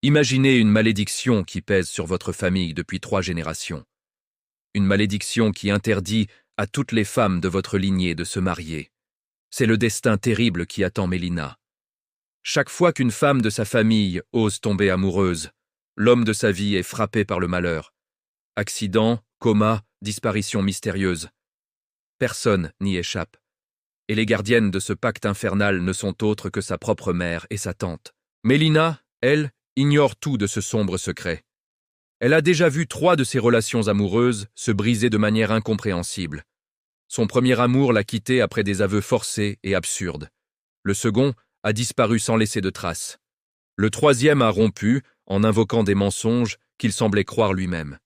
Imaginez une malédiction qui pèse sur votre famille depuis 3 générations. Une malédiction qui interdit à toutes les femmes de votre lignée de se marier. C'est le destin terrible qui attend Mélina. Chaque fois qu'une femme de sa famille ose tomber amoureuse, l'homme de sa vie est frappé par le malheur. Accident, coma, disparition mystérieuse. Personne n'y échappe. Et les gardiennes de ce pacte infernal ne sont autres que sa propre mère et sa tante. Mélina, elle, ignore tout de ce sombre secret. Elle a déjà vu 3 de ses relations amoureuses se briser de manière incompréhensible. Son premier amour l'a quittée après des aveux forcés et absurdes. Le second a disparu sans laisser de traces. Le troisième a rompu en invoquant des mensonges qu'il semblait croire lui-même.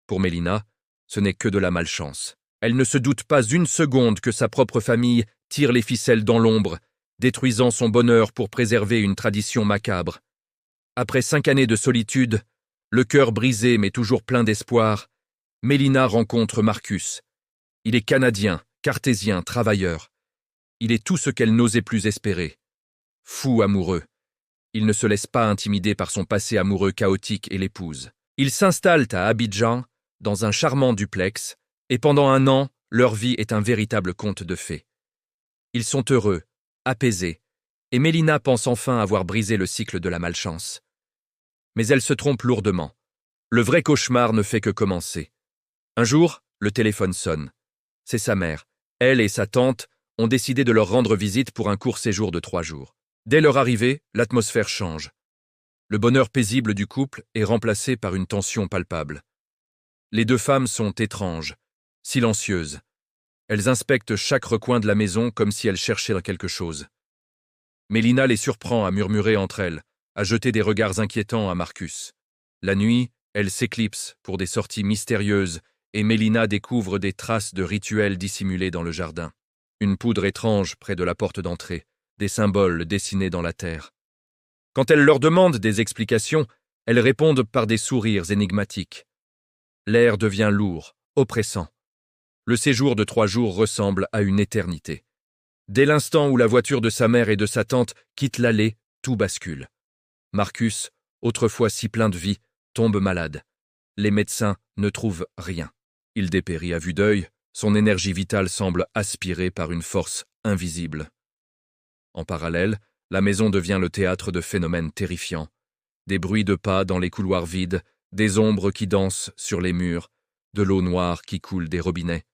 Pour Mélina, ce n'est que de la malchance. Elle ne se doute pas une seconde que sa propre famille tire les ficelles dans l'ombre, détruisant son bonheur pour préserver une tradition macabre. Après 5 années de solitude, le cœur brisé mais toujours plein d'espoir, Mélina rencontre Marcus. Il est canadien, cartésien, travailleur. Il est tout ce qu'elle n'osait plus espérer. Fou amoureux. Il ne se laisse pas intimider par son passé amoureux chaotique et l'épouse. Ils s'installent à Abidjan, dans un charmant duplex, et pendant 1 an, leur vie est un véritable conte de fées. Ils sont heureux, apaisés, et Mélina pense enfin avoir brisé le cycle de la malchance. Mais elle se trompe lourdement. Le vrai cauchemar ne fait que commencer. Un jour, le téléphone sonne. C'est sa mère. Elle et sa tante ont décidé de leur rendre visite pour un court séjour de 3 jours. Dès leur arrivée, l'atmosphère change. Le bonheur paisible du couple est remplacé par une tension palpable. Les 2 femmes sont étranges, silencieuses. Elles inspectent chaque recoin de la maison comme si elles cherchaient quelque chose. Mélina les surprend à murmurer entre elles, à jeter des regards inquiétants à Marcus. La nuit, elle s'éclipse pour des sorties mystérieuses et Mélina découvre des traces de rituels dissimulés dans le jardin. Une poudre étrange près de la porte d'entrée, des symboles dessinés dans la terre. Quand elle leur demande des explications, elles répondent par des sourires énigmatiques. L'air devient lourd, oppressant. Le séjour de 3 jours ressemble à une éternité. Dès l'instant où la voiture de sa mère et de sa tante quitte l'allée, tout bascule. Marcus, autrefois si plein de vie, tombe malade. Les médecins ne trouvent rien. Il dépérit à vue d'œil, son énergie vitale semble aspirée par une force invisible. En parallèle, la maison devient le théâtre de phénomènes terrifiants. Des bruits de pas dans les couloirs vides, des ombres qui dansent sur les murs, de l'eau noire qui coule des robinets.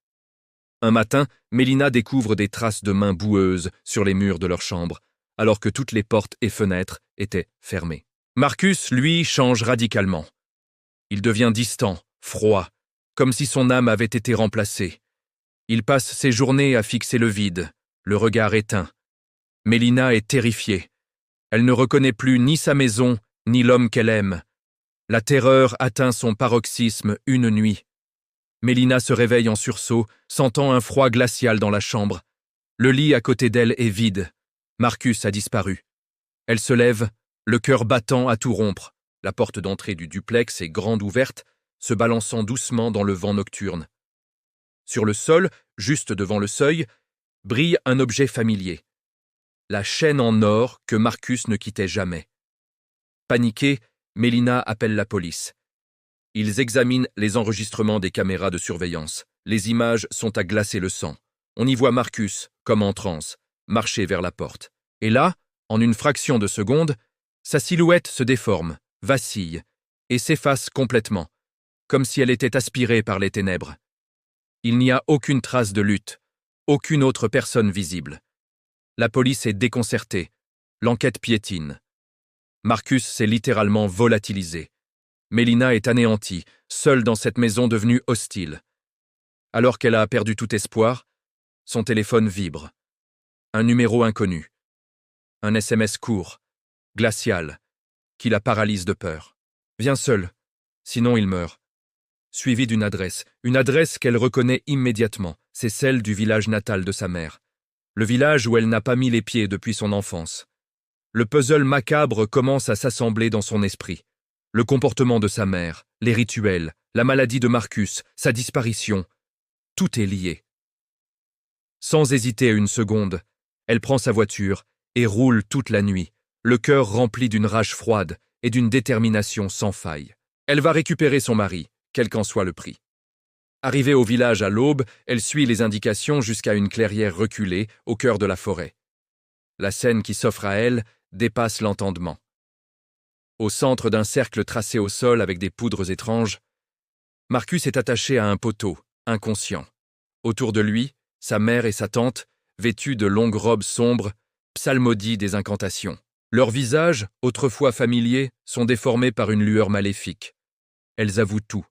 Un matin, Mélina découvre des traces de mains boueuses sur les murs de leur chambre, alors que toutes les portes et fenêtres étaient fermées. Marcus, lui, change radicalement. Il devient distant, froid, comme si son âme avait été remplacée. Il passe ses journées à fixer le vide, le regard éteint. Mélina est terrifiée. Elle ne reconnaît plus ni sa maison, ni l'homme qu'elle aime. La terreur atteint son paroxysme une nuit. Mélina se réveille en sursaut, sentant un froid glacial dans la chambre. Le lit à côté d'elle est vide. Marcus a disparu. Elle se lève, le cœur battant à tout rompre. La porte d'entrée du duplex est grande ouverte, se balançant doucement dans le vent nocturne. Sur le sol, juste devant le seuil, brille un objet familier. La chaîne en or que Marcus ne quittait jamais. Paniquée, Mélina appelle la police. Ils examinent les enregistrements des caméras de surveillance. Les images sont à glacer le sang. On y voit Marcus, comme en transe, marcher vers la porte. Et là, en une fraction de seconde, sa silhouette se déforme, vacille, et s'efface complètement, comme si elle était aspirée par les ténèbres. Il n'y a aucune trace de lutte, aucune autre personne visible. La police est déconcertée, l'enquête piétine. Marcus s'est littéralement volatilisé. Mélina est anéantie, seule dans cette maison devenue hostile. Alors qu'elle a perdu tout espoir, son téléphone vibre. Un numéro inconnu. Un SMS court, glacial, qui la paralyse de peur. Viens seule, sinon il meurt. Suivi d'une adresse qu'elle reconnaît immédiatement, c'est celle du village natal de sa mère. Le village où elle n'a pas mis les pieds depuis son enfance. Le puzzle macabre commence à s'assembler dans son esprit. Le comportement de sa mère, les rituels, la maladie de Marcus, sa disparition, tout est lié. Sans hésiter une seconde, elle prend sa voiture et roule toute la nuit, le cœur rempli d'une rage froide et d'une détermination sans faille. Elle va récupérer son mari, quel qu'en soit le prix. Arrivée au village à l'aube, elle suit les indications jusqu'à une clairière reculée au cœur de la forêt. La scène qui s'offre à elle dépasse l'entendement. Au centre d'un cercle tracé au sol avec des poudres étranges, Marcus est attaché à un poteau, inconscient. Autour de lui, sa mère et sa tante, vêtues de longues robes sombres, psalmodient des incantations. Leurs visages, autrefois familiers, sont déformés par une lueur maléfique. Elles avouent tout.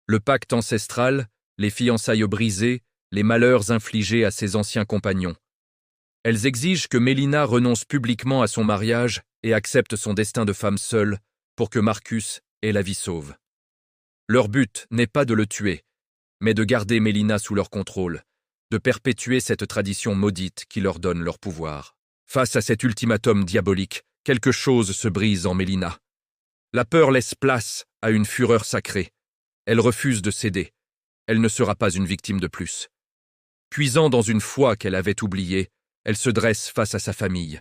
Le pacte ancestral, les fiançailles brisées, les malheurs infligés à ses anciens compagnons. Elles exigent que Mélina renonce publiquement à son mariage et accepte son destin de femme seule pour que Marcus ait la vie sauve. Leur but n'est pas de le tuer, mais de garder Mélina sous leur contrôle, de perpétuer cette tradition maudite qui leur donne leur pouvoir. Face à cet ultimatum diabolique, quelque chose se brise en Mélina. La peur laisse place à une fureur sacrée. Elle refuse de céder. Elle ne sera pas une victime de plus. Puisant dans une foi qu'elle avait oubliée, elle se dresse face à sa famille.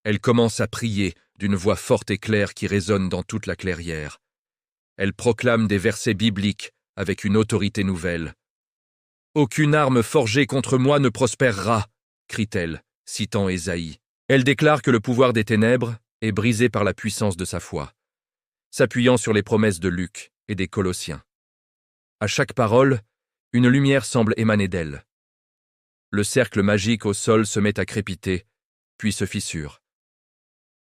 Elle commence à prier d'une voix forte et claire qui résonne dans toute la clairière. Elle proclame des versets bibliques avec une autorité nouvelle. « Aucune arme forgée contre moi ne prospérera », crie-t-elle, citant Ésaïe. Elle déclare que le pouvoir des ténèbres est brisé par la puissance de sa foi, s'appuyant sur les promesses de Luc et des Colossiens. À chaque parole, une lumière semble émaner d'elle. Le cercle magique au sol se met à crépiter, puis se fissure.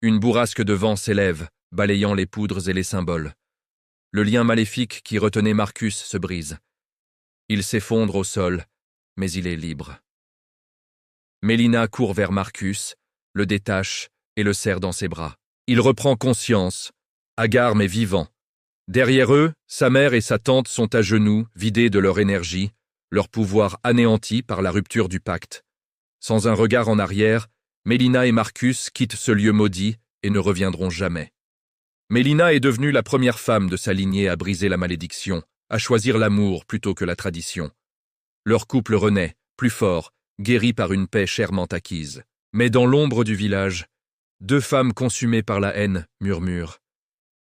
Une bourrasque de vent s'élève, balayant les poudres et les symboles. Le lien maléfique qui retenait Marcus se brise. Il s'effondre au sol, mais il est libre. Mélina court vers Marcus, le détache et le serre dans ses bras. Il reprend conscience, hagard mais vivant. Derrière eux, sa mère et sa tante sont à genoux, vidés de leur énergie, leur pouvoir anéanti par la rupture du pacte. Sans un regard en arrière, Mélina et Marcus quittent ce lieu maudit et ne reviendront jamais. Mélina est devenue la première femme de sa lignée à briser la malédiction, à choisir l'amour plutôt que la tradition. Leur couple renaît, plus fort, guéri par une paix chèrement acquise. Mais dans l'ombre du village, deux femmes consumées par la haine murmurent.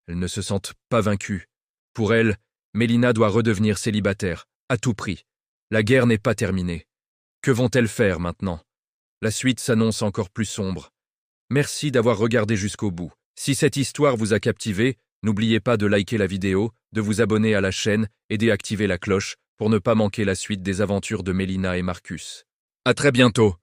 Elles ne se sentent pas vaincues. Pour elles, Mélina doit redevenir célibataire, à tout prix. La guerre n'est pas terminée. Que vont-elles faire maintenant? La suite s'annonce encore plus sombre. Merci d'avoir regardé jusqu'au bout. Si cette histoire vous a captivé, n'oubliez pas de liker la vidéo, de vous abonner à la chaîne et d'activer la cloche pour ne pas manquer la suite des aventures de Mélina et Marcus. À très bientôt.